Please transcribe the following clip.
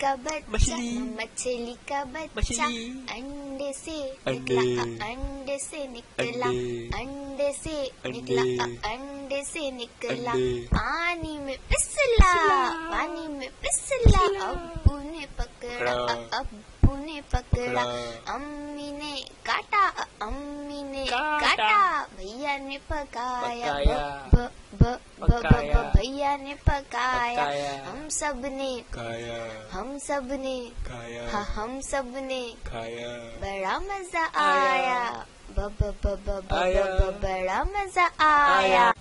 का बच्चा, मछली का बच्चा अंडे से निकला, अंडे से निकला, अंडे से निकला, अंडे से निकला, पानी में फिसला, पानी में फिसला, अब्बू ने पकड़ा, अब्बू ने पकड़ा, अम्मी ने काटा, अम्मी ने काटा, भैया ने पकाया, भैया ने पकाया, हम सब ने खाया, हम सब ने खाया, हम सब ने खाया, बड़ा मजा आया, बड़ा मजा आया।